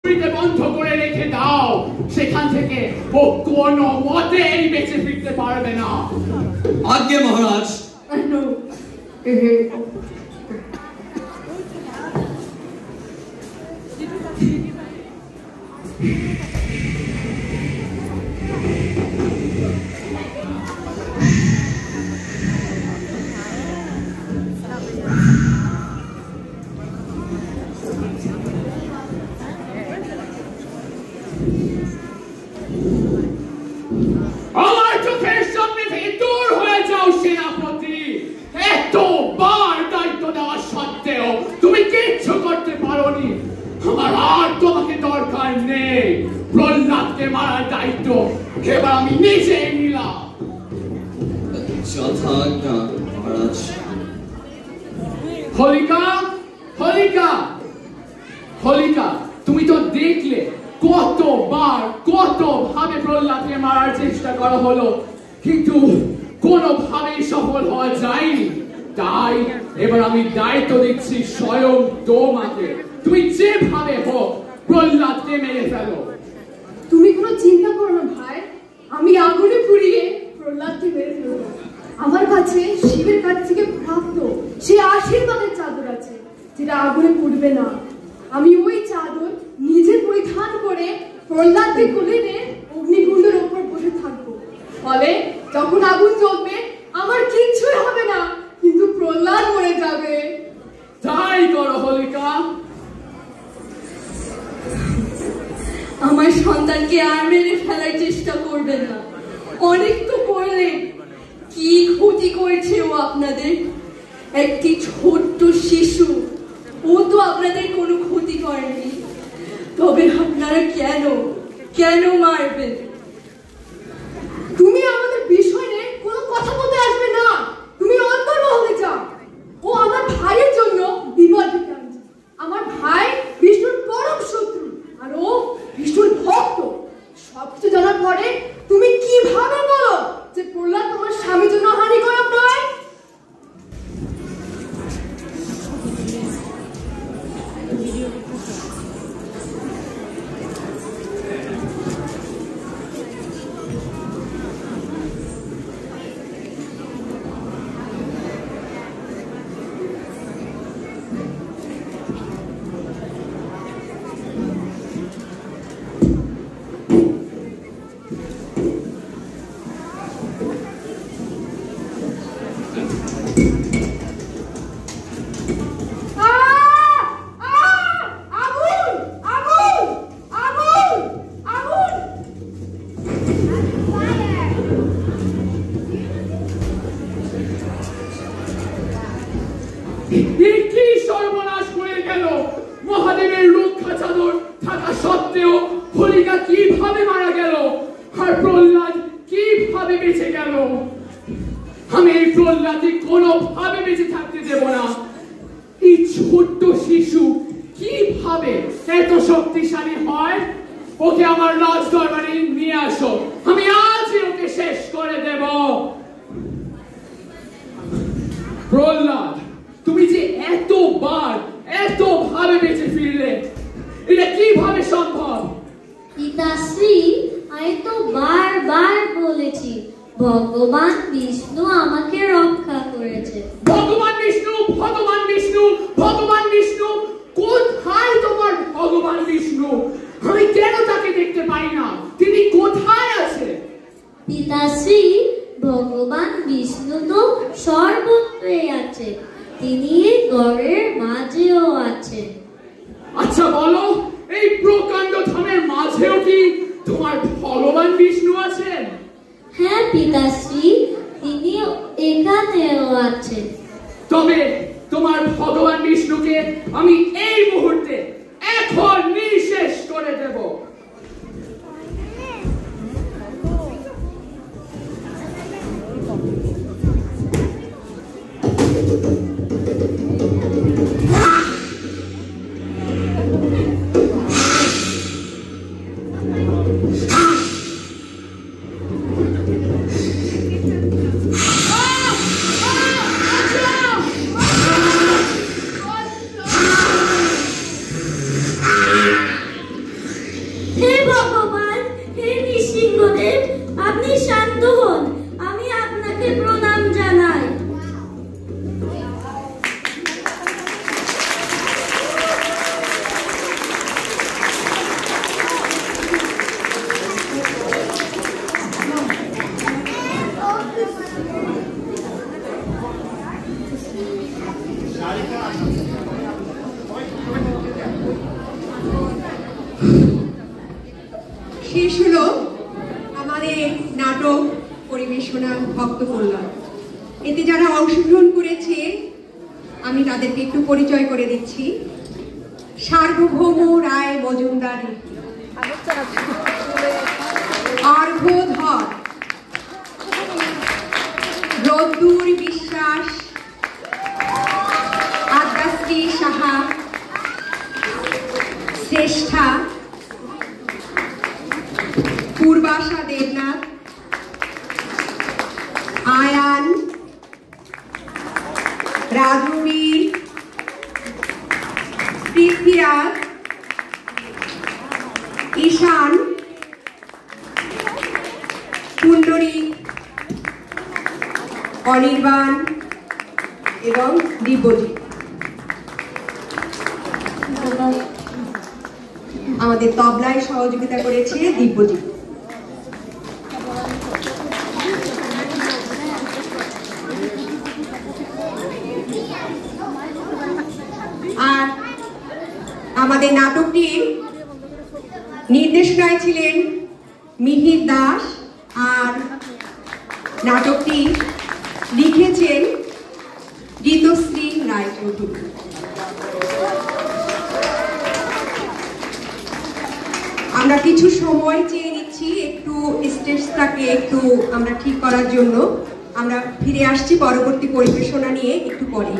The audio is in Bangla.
বন্ধ করে রেখে দাও, সেখান থেকে ও কোনো মতেই বেঁচে ফিরতে পারবে না। আজ্ঞে মহারাজ। আমার চোখের সামনে থেকে দূর হয়ে যাও সেনাপতি। এতবার দায়িত্ব দেওয়া সত্ত্বেও তুমি কিচ্ছু করতে পারোনি। আমার আর তোমাকে দরকার নেই। প্রহ্লাদকে মারার দায়িত্ব এবার আমি নিজেই নিলাম। যথাজ্ঞা মহারাজ। হোলিকা, হোলিকা, হোলিকা, তুমি তো দেখলে কতবার কতভাবে প্রহ্লাদকে মারার চেষ্টা করা হলো, কিন্তু কোনোভাবেই সফল হওয়া যায়নি। তাই এবার আমি দায়িত্ব দিচ্ছি স্বয়ং তোমাকে। তুমি যেভাবে হোক প্রহ্লাদকে মেরে ফেলো। তুমি কোনো চিন্তা করো না ভাই, আমি আগুনে পুড়িয়ে প্রহ্লাদকে মেরে ফেলবো। আমার কাছে শিবের কাছ থেকে প্রাপ্ত সেই আশীর্বাদের চাদর আছে, যেটা আগুনে পুড়বে না। আমি ওই চাদর নিজে পরিধান করে প্রহ্লাদকে কোলে নিয়ে অগ্নিকুণ্ডের ওপর বসে থাকবো। ফলে যখন আগুন জ্বলবে আমার কিচ্ছুই হবে না, কিন্তু প্রহ্লাদ মরে যাবে। তাই করো হোলিকা। আমার সন্তানকে আর মেরে ফেলার চেষ্টা করবে না। অনেক তো করলে, কি ক্ষতি করেছে ও আপনাদের? একটি ছোট্ট শিশু, ও তো আপনাদের কোনো ক্ষতি করেনি। তবে আপনারা কেন মারবেন? তুমি আমাদের বিষয় নিয়ে কোনো কথা বলতে আসবে না। তুমি অন্তর্মহলে যাও। ও আমার ভাইয়ের জন্য বিপদ ডেকে আনছে। আমার ভাই বিষ্ণুর পরম শত্রু, আর ও বিষ্ণুর ভক্ত। সবকিছু জানার পরে তুমি কিভাবে বলো যে প্রহ্লাদ তোমার স্বামীর জন্য হানিকারক নয়? কি সর্বনাশ হয়ে গেল! মহাদেবের রক্ষা চাদর থাকা সত্ত্বেও হোলিকা কিভাবে মারা গেল, আর প্রহ্লাদ কিভাবে বেঁচে গেল? আমি এই প্রহ্লাদকে কোনোভাবে বেঁচে থাকতে দেব না। এই ছোট্ট শিশু কিভাবে এত শক্তিশালী হয়? ওকে আমার রাজ দরবারে নিয়ে আসো, আমি আজই ওকে শেষ করে দেব। প্রহ্লাদ, তুমি যে এতভাবে বেঁচে ফিরলে, এটা কিভাবে সম্ভব? পিতাশ্রী, আমি তো বারবার বলেছি ভগবান বিষ্ণু আমাকে রক্ষা করেছে। ভগবান বিষ্ণু, ভগবান বিষ্ণু, ভগবান বিষ্ণু! কোথায় তোমার ভগবান বিষ্ণু? আমি কেন তাকে দেখতে পাই না? তিনি কোথায় আছে? পিতাশ্রী, ভগবান বিষ্ণু তো সর্বত্রই আছে, তিনি ঘরের মাঝেও আছেন। আচ্ছা বলো, এই প্রকাণ্ড ধামের মাঝেও কি তোমার ভগবান বিষ্ণু আছেন? হ্যাঁ পিতাশ্রী, তিনি এখানেও আছেন। তবে তোমার ভগবান বিষ্ণুকে আমি এই মুহূর্তে এখন নিঃশেষ করে দেব। শেষ হলো আমাদের নাটক পরিবেশনা ভক্ত কল্যাণ। এতে যারা অংশগ্রহণ করেছে আমি তাদেরকে একটু পরিচয় করে দিচ্ছি। সার্বভৌম রায় মজুমদার, অর্ঘ্যধর, রোদ্দুর বিশ্বাস, আদ্যাশ্রী সাহা, শ্রেষ্ঠা, পূর্বাশা দেবনাথ, আয়ান, রাজবীর, পৃথ্বীরাজ, ঈশান, পুণ্ডরীক, অনির্বাণ এবং দিব্যজিৎ। আমাদের তবলায় সহযোগিতা করেছে দিব্যজিৎ। আর আমাদের নাটকটির নির্দেশনায় ছিলেন মিহির দাস, আর নাটকটি লিখেছেন ঋতুশ্রী রায়চৌধুরী। আমরা কিছু সময় চেয়ে নিচ্ছি একটু স্টেজটাকে একটু আমরা ঠিক করার জন্য। আমরা ফিরে আসছি পরবর্তী পরিবেশনা নিয়ে একটু পরে।